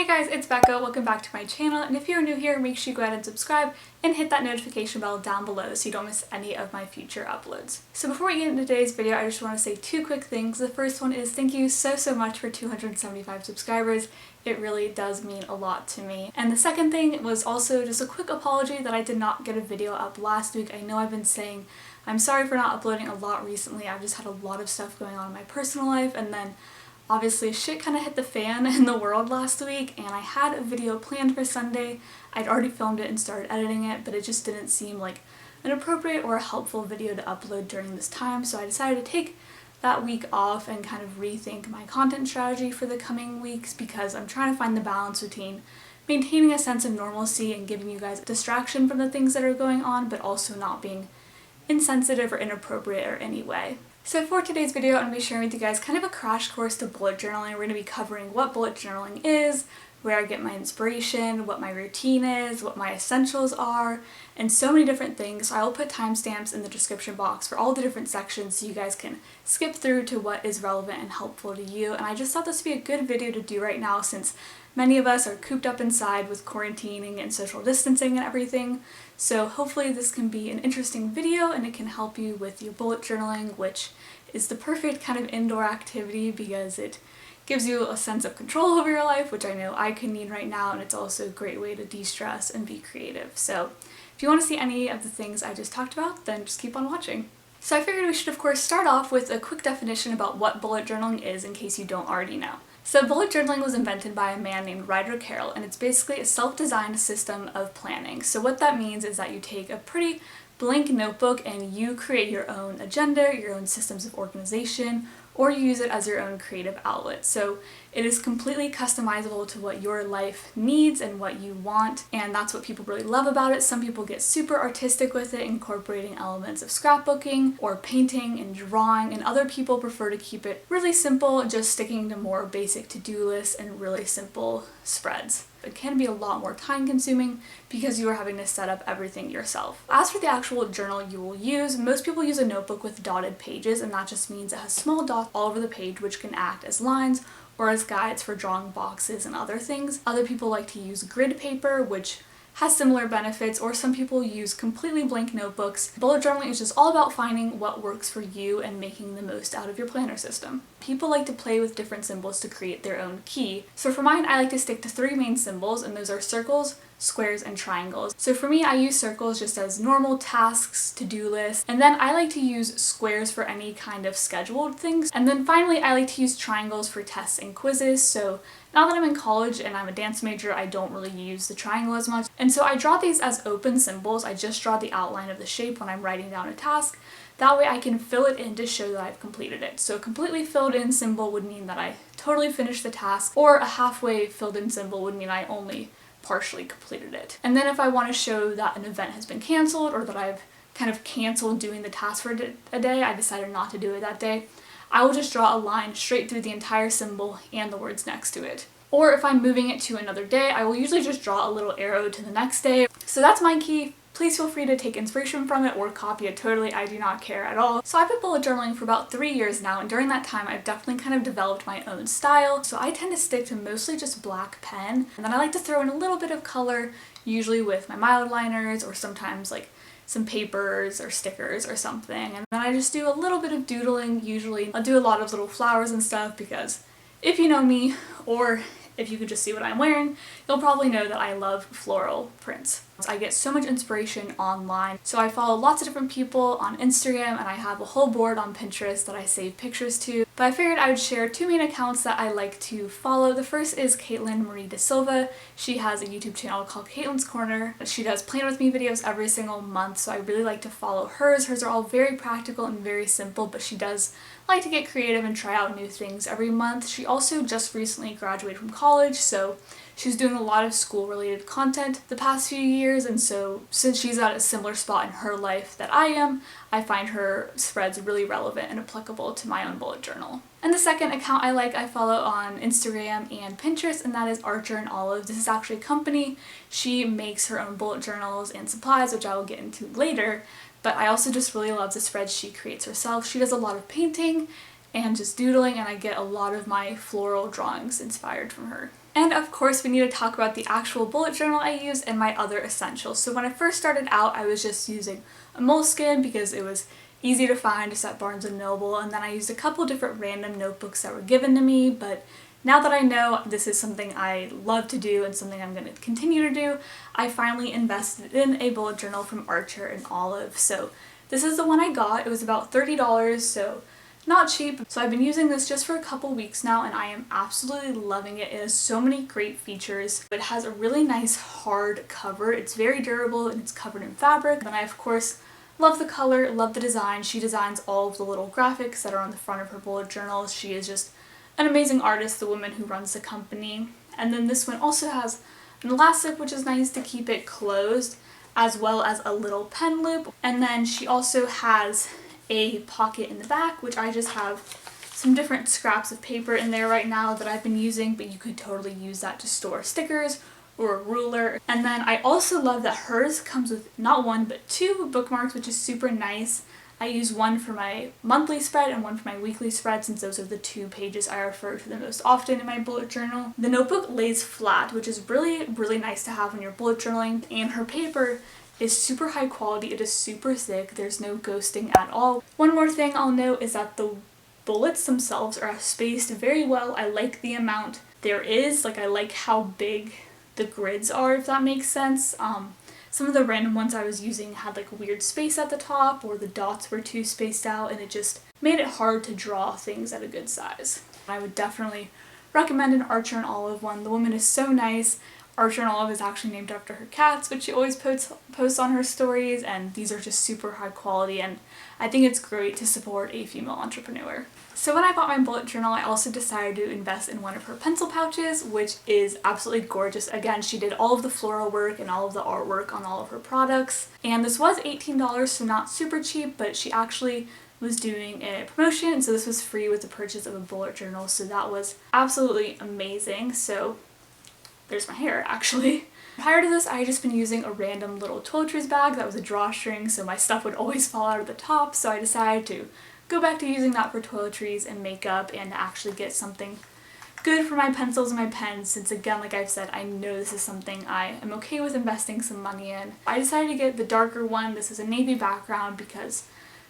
Hey guys, it's Becca. Welcome back to my channel, and if you're new here, make sure you go ahead and subscribe and hit that notification bell down below so you don't miss any of my future uploads. So before we get into today's video, I just want to say two quick things. The first one is thank you so much for 275 subscribers. It really does mean a lot to me. And the second thing was also just a quick apology that I did not get a video up last week. I know I've been saying I'm sorry for not uploading a lot recently. I've just had a lot of stuff going on in my personal life, and then obviously shit kind of hit the fan in the world last week, and I had a video planned for Sunday. I'd already filmed it and started editing it, but it just didn't seem like an appropriate or a helpful video to upload during this time, so I decided to take that week off and kind of rethink my content strategy for the coming weeks, because I'm trying to find the balance between maintaining a sense of normalcy and giving you guys a distraction from the things that are going on, but also not being insensitive or inappropriate or any way. So for today's video, I'm going to be sharing with you guys kind of a crash course to bullet journaling. We're going to be covering what bullet journaling is, where I get my inspiration, what my routine is, what my essentials are, and so many different things. So I will put timestamps in the description box for all the different sections so you guys can skip through to what is relevant and helpful to you. And I just thought this would be a good video to do right now since many of us are cooped up inside with quarantining and social distancing and everything. So hopefully this can be an interesting video and it can help you with your bullet journaling, which is the perfect kind of indoor activity because it gives you a sense of control over your life, which I know I could need right now, and it's also a great way to de-stress and be creative. So if you want to see any of the things I just talked about, then just keep on watching. So I figured we should of course start off with a quick definition about what bullet journaling is in case you don't already know. So bullet journaling was invented by a man named Ryder Carroll, and it's basically a self-designed system of planning. So what that means is that you take a pretty blank notebook and you create your own agenda, your own systems of organization, or you use it as your own creative outlet. So it is completely customizable to what your life needs and what you want, and that's what people really love about it. Some people get super artistic with it, incorporating elements of scrapbooking or painting and drawing, and other people prefer to keep it really simple, just sticking to more basic to-do lists and really simple spreads. It can be a lot more time consuming because you are having to set up everything yourself. As for the actual journal you will use, most people use a notebook with dotted pages, and that just means it has small dots all over the page which can act as lines or as guides for drawing boxes and other things. Other people like to use grid paper, which has similar benefits, or some people use completely blank notebooks. Bullet journaling is just all about finding what works for you and making the most out of your planner system. People like to play with different symbols to create their own key. So for mine, I like to stick to three main symbols, and those are circles, squares, and triangles. So for me, I use circles just as normal tasks, to-do lists, and then I like to use squares for any kind of scheduled things. And then finally, I like to use triangles for tests and quizzes. So now that I'm in college and I'm a dance major, I don't really use the triangle as much. And so I draw these as open symbols. I just draw the outline of the shape when I'm writing down a task. That way I can fill it in to show that I've completed it. So a completely filled in symbol would mean that I totally finished the task, or a halfway filled in symbol would mean I only partially completed it. And then if I want to show that an event has been canceled or that I've kind of canceled doing the task for a day, I decided not to do it that day, I will just draw a line straight through the entire symbol and the words next to it. Or if I'm moving it to another day, I will usually just draw a little arrow to the next day. So that's my key. Please feel free to take inspiration from it or copy it totally, I do not care at all. So I've been bullet journaling for about 3 years now, and during that time I've definitely kind of developed my own style. So I tend to stick to mostly just black pen, and then I like to throw in a little bit of color, usually with my Mildliners or sometimes like some papers or stickers or something. And then I just do a little bit of doodling. Usually I'll do a lot of little flowers and stuff because if you know me, or if you could just see what I'm wearing, you'll probably know that I love floral prints. I get so much inspiration online. So I follow lots of different people on Instagram, and I have a whole board on Pinterest that I save pictures to. But I figured I would share two main accounts that I like to follow. The first is Caitlin Marie DaSilva. She has a YouTube channel called Caitlin's Corner. She does plan with me videos every single month, so I really like to follow hers. Hers are all very practical and very simple, but she does like to get creative and try out new things every month. She also just recently graduated from college, so she's doing a lot of school-related content the past few years, and so since she's at a similar spot in her life that I am, I find her spreads really relevant and applicable to my own bullet journal. And the second account I follow on Instagram and Pinterest, and that is Archer and Olive. This is actually a company. She makes her own bullet journals and supplies, which I will get into later, but I also just really love the spreads she creates herself. She does a lot of painting and just doodling, and I get a lot of my floral drawings inspired from her. And of course we need to talk about the actual bullet journal I use and my other essentials. So when I first started out I was just using a moleskin because it was easy to find just at Barnes & Noble, and then I used a couple different random notebooks that were given to me, but now that I know this is something I love to do and something I'm going to continue to do, I finally invested in a bullet journal from Archer and Olive. So this is the one I got. It was about $30, so not cheap. So I've been using this just for a couple weeks now and I am absolutely loving it. It has so many great features. It has a really nice hard cover. It's very durable and it's covered in fabric. And I of course love the color, love the design. She designs all of the little graphics that are on the front of her bullet journals. She is just an amazing artist, the woman who runs the company. And then this one also has an elastic, which is nice to keep it closed, as well as a little pen loop. And then she also has a pocket in the back, which I just have some different scraps of paper in there right now that I've been using, but you could totally use that to store stickers or a ruler. And then I also love that hers comes with not one but two bookmarks, which is super nice. I use one for my monthly spread and one for my weekly spread, since those are the two pages I refer to the most often in my bullet journal. The notebook lays flat, which is really nice to have when you're bullet journaling, and her paper is super high quality. It is super thick. There's no ghosting at all. One more thing I'll note is that the bullets themselves are spaced very well. I like the amount there is. Like, I like how big the grids are, if that makes sense. Some of the random ones I was using had like a weird space at the top, or the dots were too spaced out, and it just made it hard to draw things at a good size. I would definitely recommend an Archer and Olive one. The woman is so nice. Archer and Olive is actually named after her cats, which she always posts on her stories, and these are just super high quality, and I think it's great to support a female entrepreneur. So when I bought my bullet journal, I also decided to invest in one of her pencil pouches, which is absolutely gorgeous. Again, she did all of the floral work and all of the artwork on all of her products, and this was $18, so not super cheap, but she actually was doing a promotion, so this was free with the purchase of a bullet journal, so that was absolutely amazing. So there's my hair, actually. Prior to this, I had just been using a random little toiletries bag that was a drawstring, so my stuff would always fall out of the top, so I decided to go back to using that for toiletries and makeup and to actually get something good for my pencils and my pens, since again, like I've said, I know this is something I am okay with investing some money in. I decided to get the darker one. This is a navy background because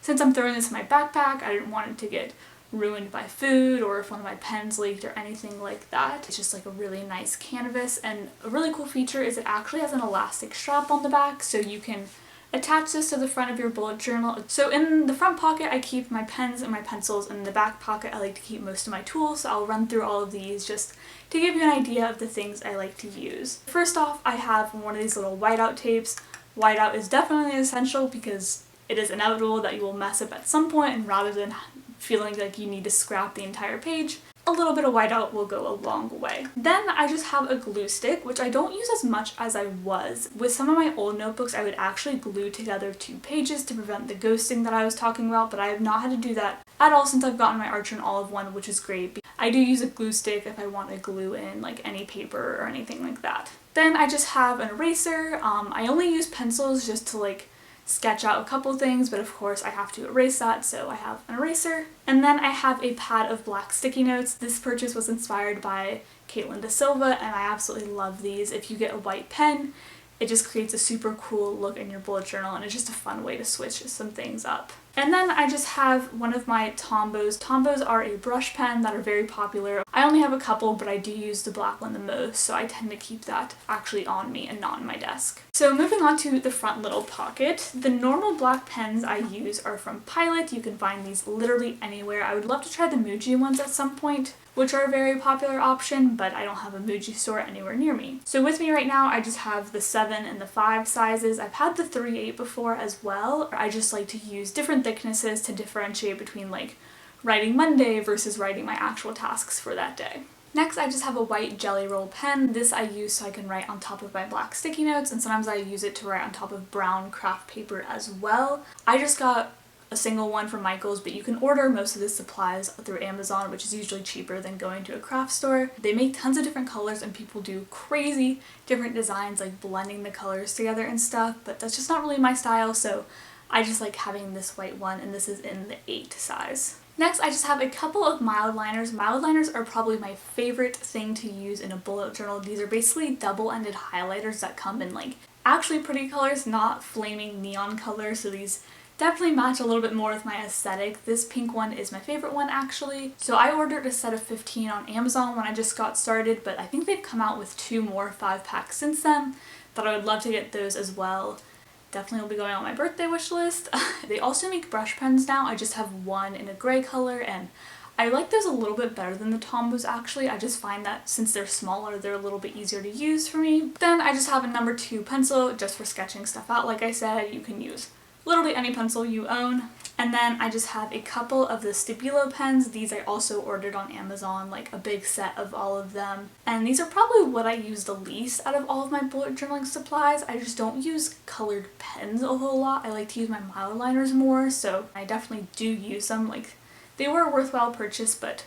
since I'm throwing this in my backpack, I didn't want it to get ruined by food or if one of my pens leaked or anything like that. It's just like a really nice canvas, and a really cool feature is it actually has an elastic strap on the back, so you can attach this to the front of your bullet journal. So in the front pocket I keep my pens and my pencils, and in the back pocket I like to keep most of my tools, so I'll run through all of these just to give you an idea of the things I like to use. First off, I have one of these little whiteout tapes. Whiteout is definitely essential because it is inevitable that you will mess up at some point, and rather than feeling like you need to scrap the entire page, a little bit of whiteout will go a long way. Then I just have a glue stick, which I don't use as much as I was. With some of my old notebooks, I would actually glue together two pages to prevent the ghosting that I was talking about, but I have not had to do that at all since I've gotten my Archer and Olive one, which is great. I do use a glue stick if I want to glue in like any paper or anything like that. Then I just have an eraser. I only use pencils just to like sketch out a couple things, but of course I have to erase that, so I have an eraser. And then I have a pad of black sticky notes. This purchase was inspired by DaSilva, and I absolutely love these. If you get a white pen, it just creates a super cool look in your bullet journal, and it's just a fun way to switch some things up. And then I just have one of my Tombos. Tombos are a brush pen that are very popular. I only have a couple, but I do use the black one the most, so I tend to keep that actually on me and not on my desk. So moving on to the front little pocket, the normal black pens I use are from Pilot. You can find these literally anywhere. I would love to try the Muji ones at some point, which are a very popular option, but I don't have a Muji store anywhere near me. So with me right now, I just have the 7 and the 5 sizes. I've had the 3/8 before as well. I just like to use different thicknesses to differentiate between like writing Monday versus writing my actual tasks for that day. Next, I just have a white GellyRoll pen. This I use so I can write on top of my black sticky notes, and sometimes I use it to write on top of brown craft paper as well. I just got a single one from Michael's, but you can order most of the supplies through Amazon, which is usually cheaper than going to a craft store. They make tons of different colors and people do crazy different designs like blending the colors together and stuff, but that's just not really my style, so I just like having this white one, and this is in the 8 size. Next, I just have a couple of Mildliners. Mildliners are probably my favorite thing to use in a bullet journal. These are basically double-ended highlighters that come in like actually pretty colors, not flaming neon colors, so these definitely match a little bit more with my aesthetic. This pink one is my favorite one actually. So I ordered a set of 15 on Amazon when I just got started, but I think they've come out with 2 more 5-packs since then. Thought I would love to get those as well. Definitely will be going on my birthday wish list. They also make brush pens now. I just have one in a gray color and I like those a little bit better than the Tombos actually. I just find that since they're smaller, they're a little bit easier to use for me. Then I just have a number 2 pencil just for sketching stuff out. Like I said, you can use literally any pencil you own. And then I just have a couple of the Stabilo pens. These I also ordered on Amazon, like a big set of all of them. And these are probably what I use the least out of all of my bullet journaling supplies. I just don't use colored pens a whole lot. I like to use my Mildliners more, so I definitely do use them. Like, they were a worthwhile purchase, but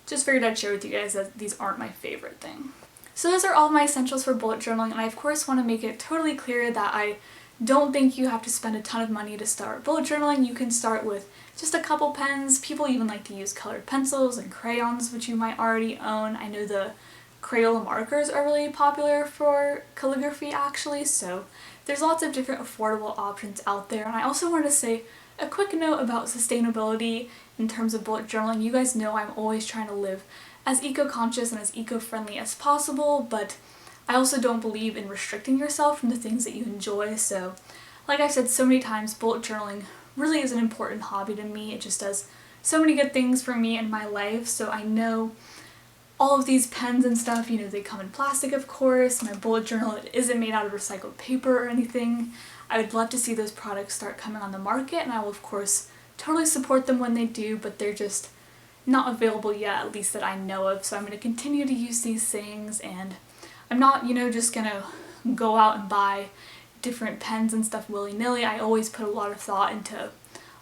just figured I'd share with you guys that these aren't my favorite thing. So those are all my essentials for bullet journaling, and I of course want to make it totally clear that I don't think you have to spend a ton of money to start bullet journaling. You can start with just a couple pens. People even like to use colored pencils and crayons, which you might already own. I know the Crayola markers are really popular for calligraphy actually, so there's lots of different affordable options out there. And I also wanted to say a quick note about sustainability in terms of bullet journaling. You guys know I'm always trying to live as eco-conscious and as eco-friendly as possible, but I also don't believe in restricting yourself from the things that you enjoy. So like I've said so many times, bullet journaling really is an important hobby to me. It just does so many good things for me in my life. So I know all of these pens and stuff, you know, they come in plastic of course. My bullet journal, it isn't made out of recycled paper or anything. I would love to see those products start coming on the market, and I will of course totally support them when they do, but they're just not available yet, at least that I know of. So I'm going to continue to use these things, and I'm not, you know, just gonna go out and buy different pens and stuff willy-nilly. I always put a lot of thought into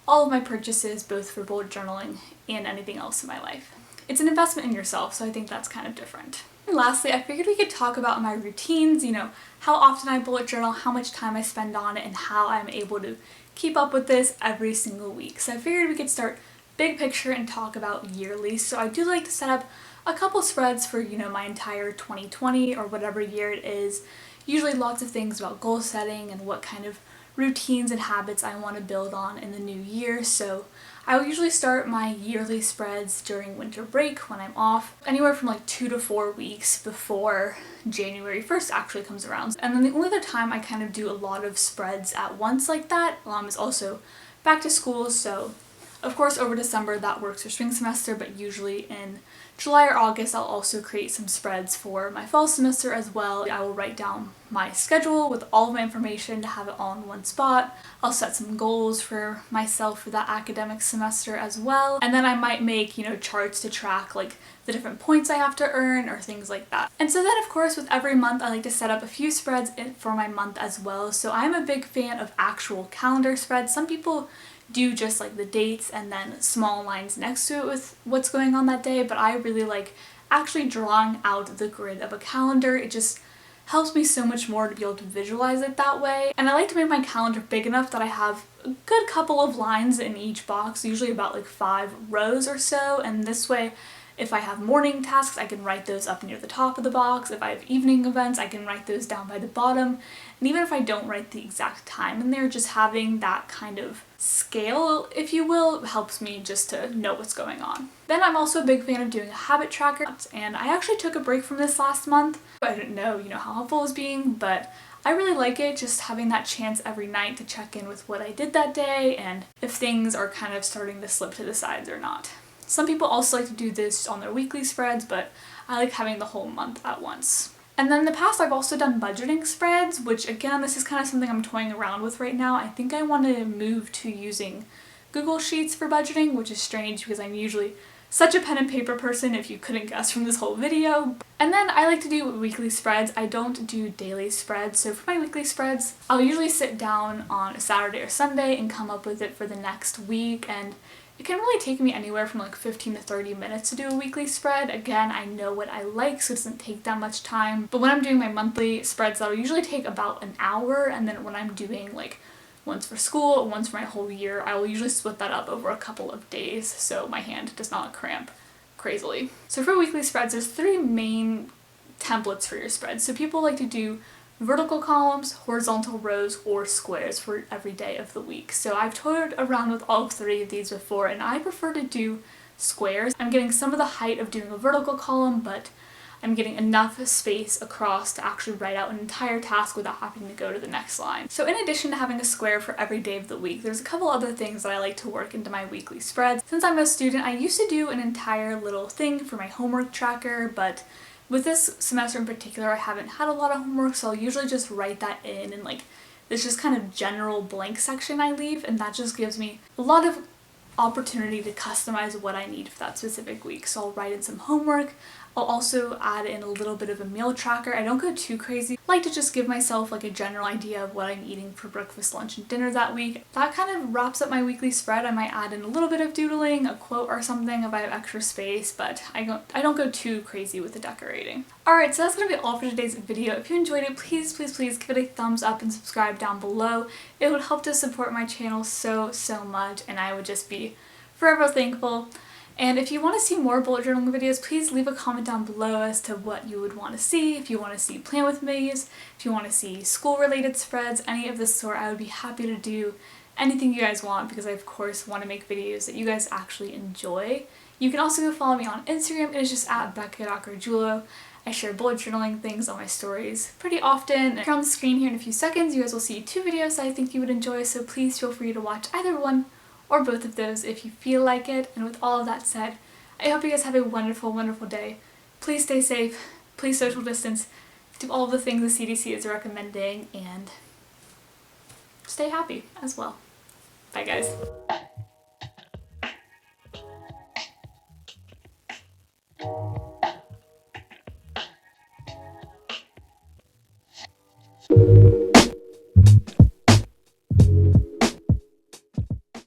all of my purchases, both for bullet journaling and anything else in my life. It's an investment in yourself, so I think that's kind of different. And lastly, I figured we could talk about my routines, you know, how often I bullet journal, how much time I spend on it, and how I'm able to keep up with this every single week. So I figured we could start big picture and talk about yearly. So I do like to set up a couple spreads for, you know, my entire 2020 or whatever year it is. Usually lots of things about goal setting and what kind of routines and habits I want to build on in the new year. So I will usually start my yearly spreads during winter break when I'm off, anywhere from like 2 to 4 weeks before January 1st actually comes around. And then the only other time I kind of do a lot of spreads at once like that is also back to school. So of course over December that works for spring semester, but usually in July or August I'll also create some spreads for my fall semester as well. I will write down my schedule with all of my information to have it all in one spot. I'll set some goals for myself for that academic semester as well. And then I might make, you know, charts to track like the different points I have to earn or things like that. And so then of course with every month I like to set up a few spreads for my month as well. So I'm a big fan of actual calendar spreads. Some people do just like the dates and then small lines next to it with what's going on that day, but I really like actually drawing out the grid of a calendar. It just helps me so much more to be able to visualize it that way. And I like to make my calendar big enough that I have a good couple of lines in each box, usually about like 5 rows or so, and this way if I have morning tasks, I can write those up near the top of the box. If I have evening events, I can write those down by the bottom. And even if I don't write the exact time in there, just having that kind of scale, if you will, helps me just to know what's going on. Then I'm also a big fan of doing a habit tracker, and I actually took a break from this last month. I didn't know, you know, how helpful it was being, but I really like it, just having that chance every night to check in with what I did that day and if things are kind of starting to slip to the sides or not. Some people also like to do this on their weekly spreads, but I like having the whole month at once. And then in the past I've also done budgeting spreads, which again, this is kind of something I'm toying around with right now. I think I want to move to using Google Sheets for budgeting, which is strange because I'm usually such a pen and paper person, if you couldn't guess from this whole video. And then I like to do weekly spreads. I don't do daily spreads. So for my weekly spreads, I'll usually sit down on a Saturday or Sunday and come up with it for the next week, and it can really take me anywhere from like 15 to 30 minutes to do a weekly spread. Again, I know what I like, so it doesn't take that much time. But when I'm doing my monthly spreads, that'll usually take about an hour, and then when I'm doing like one's for school, one's for my whole year. I will usually split that up over a couple of days so my hand does not cramp crazily. So for weekly spreads, there's 3 main templates for your spreads. So people like to do vertical columns, horizontal rows, or squares for every day of the week. So I've toyed around with all 3 of these before, and I prefer to do squares. I'm getting some of the height of doing a vertical column, but I'm getting enough space across to actually write out an entire task without having to go to the next line. So in addition to having a square for every day of the week, there's a couple other things that I like to work into my weekly spreads. Since I'm a student, I used to do an entire little thing for my homework tracker, but with this semester in particular, I haven't had a lot of homework, so I'll usually just write that in and like this just kind of general blank section I leave, and that just gives me a lot of opportunity to customize what I need for that specific week. So I'll write in some homework. I'll also add in a little bit of a meal tracker. I don't go too crazy. I like to just give myself like a general idea of what I'm eating for breakfast, lunch, and dinner that week. That kind of wraps up my weekly spread. I might add in a little bit of doodling, a quote or something if I have extra space, but I don't go too crazy with the decorating. Alright, so that's going to be all for today's video. If you enjoyed it, please give it a thumbs up and subscribe down below. It would help to support my channel so much, and I would just be forever thankful. And if you want to see more bullet journaling videos, please leave a comment down below as to what you would want to see. If you want to see plan with me's, if you want to see school-related spreads, any of this sort, I would be happy to do anything you guys want, because I of course want to make videos that you guys actually enjoy. You can also go follow me on Instagram. It is just at becca.gargiulo. I share bullet journaling things on my stories pretty often. Here on the screen here in a few seconds, you guys will see 2 videos that I think you would enjoy, so please feel free to watch either one or both of those if you feel like it. And with all of that said, I hope you guys have a wonderful day. Please stay safe, please social distance, do all the things the CDC is recommending, and stay happy as well. Bye guys.